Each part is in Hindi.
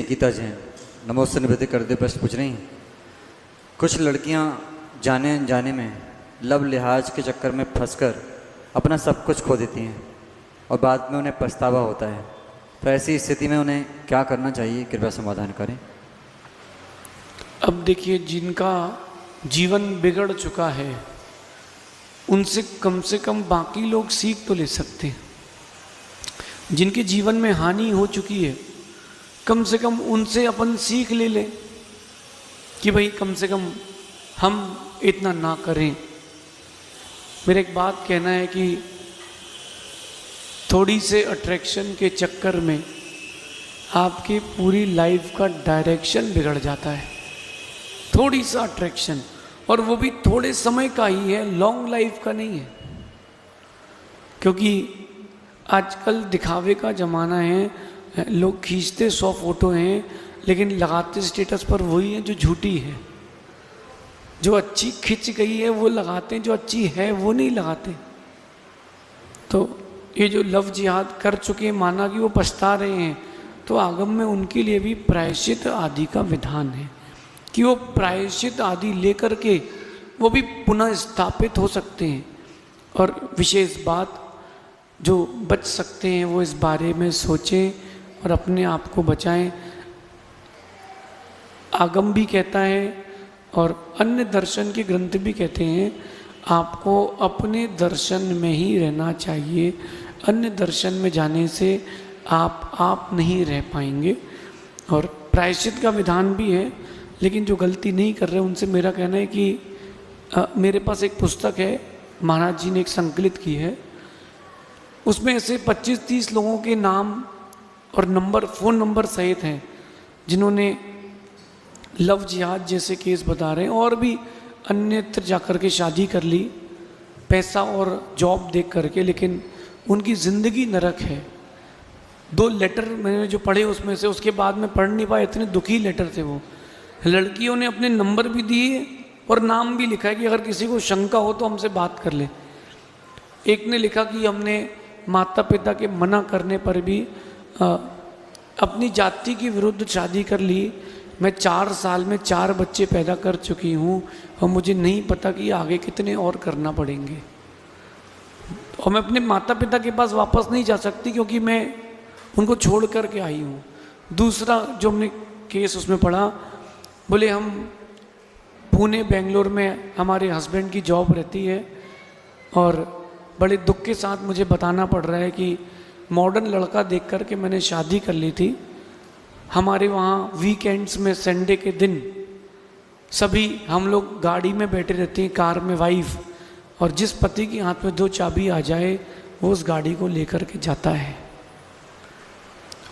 निकिता जैन नमोस्ते निवृत्ति करते प्रश्न पूछ रही हैं। कुछ लड़कियां जाने अनजाने में लव लिहाज के चक्कर में फंसकर अपना सब कुछ खो देती हैं और बाद में उन्हें पछतावा होता है, तो ऐसी स्थिति में उन्हें क्या करना चाहिए, कृपया समाधान करें। अब देखिए, जिनका जीवन बिगड़ चुका है उनसे कम बाकी लोग सीख तो ले सकते हैं। जिनके जीवन में हानि हो चुकी है कम से कम उनसे अपन सीख ले लें कि भाई कम से कम हम इतना ना करें। मेरा एक बात कहना है कि थोड़ी से अट्रैक्शन के चक्कर में आपकी पूरी लाइफ का डायरेक्शन बिगड़ जाता है। थोड़ी सा अट्रैक्शन, और वो भी थोड़े समय का ही है, लॉन्ग लाइफ का नहीं है। क्योंकि आजकल दिखावे का ज़माना है, लोग खींचते 100 फोटो हैं लेकिन लगाते स्टेटस पर वही है जो झूठी है। जो अच्छी खिंच गई है वो लगाते हैं, जो अच्छी है वो नहीं लगाते। तो ये जो लव जिहाद कर चुके हैं, माना कि वो पछता रहे हैं, तो आगम में उनके लिए भी प्रायश्चित आदि का विधान है कि वो प्रायश्चित आदि लेकर के वो भी पुनः स्थापित हो सकते हैं। और विशेष बात, जो बच सकते हैं वो इस बारे में सोचें और अपने आप को बचाएं। आगम भी कहता है और अन्य दर्शन के ग्रंथ भी कहते हैं, आपको अपने दर्शन में ही रहना चाहिए। अन्य दर्शन में जाने से आप नहीं रह पाएंगे। और प्रायश्चित का विधान भी है, लेकिन जो गलती नहीं कर रहे उनसे मेरा कहना है कि मेरे पास एक पुस्तक है, महाराज जी ने एक संकलित की है, उसमें ऐसे 25-30 लोगों के नाम और नंबर, फ़ोन नंबर सहित हैं जिन्होंने लव जिहाद जैसे केस बता रहे हैं और भी अन्यत्र जाकर के शादी कर ली पैसा और जॉब देख करके, लेकिन उनकी ज़िंदगी नरक है। 2 लेटर मैंने जो पढ़े उसमें से, उसके बाद में पढ़ नहीं पाया, इतने दुखी लेटर थे वो। लड़कियों ने अपने नंबर भी दिए और नाम भी लिखा है कि अगर किसी को शंका हो तो हमसे बात कर ले। एक ने लिखा कि हमने माता पिता के मना करने पर भी अपनी जाति के विरुद्ध शादी कर ली। मैं 4 साल में 4 बच्चे पैदा कर चुकी हूँ और मुझे नहीं पता कि आगे कितने और करना पड़ेंगे, और मैं अपने माता पिता के पास वापस नहीं जा सकती क्योंकि मैं उनको छोड़ कर के आई हूँ। दूसरा जो हमने केस उसमें पढ़ा, बोले हम पुणे बेंगलोर में हमारे हस्बैंड की जॉब रहती है और बड़े दुख के साथ मुझे बताना पड़ रहा है कि मॉडर्न लड़का देख कर के मैंने शादी कर ली थी। हमारे वहाँ वीकेंड्स में, संडे के दिन सभी हम लोग गाड़ी में बैठे रहते हैं, कार में वाइफ, और जिस पति के हाथ में 2 चाबी आ जाए वो उस गाड़ी को लेकर के जाता है।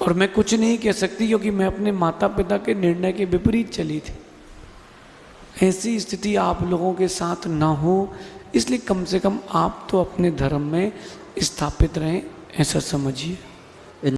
और मैं कुछ नहीं कह सकती क्योंकि मैं अपने माता पिता के निर्णय के विपरीत चली थी। ऐसी स्थिति आप लोगों के साथ ना हो, इसलिए कम से कम आप तो अपने धर्म में स्थापित रहें, ऐसा समझिए।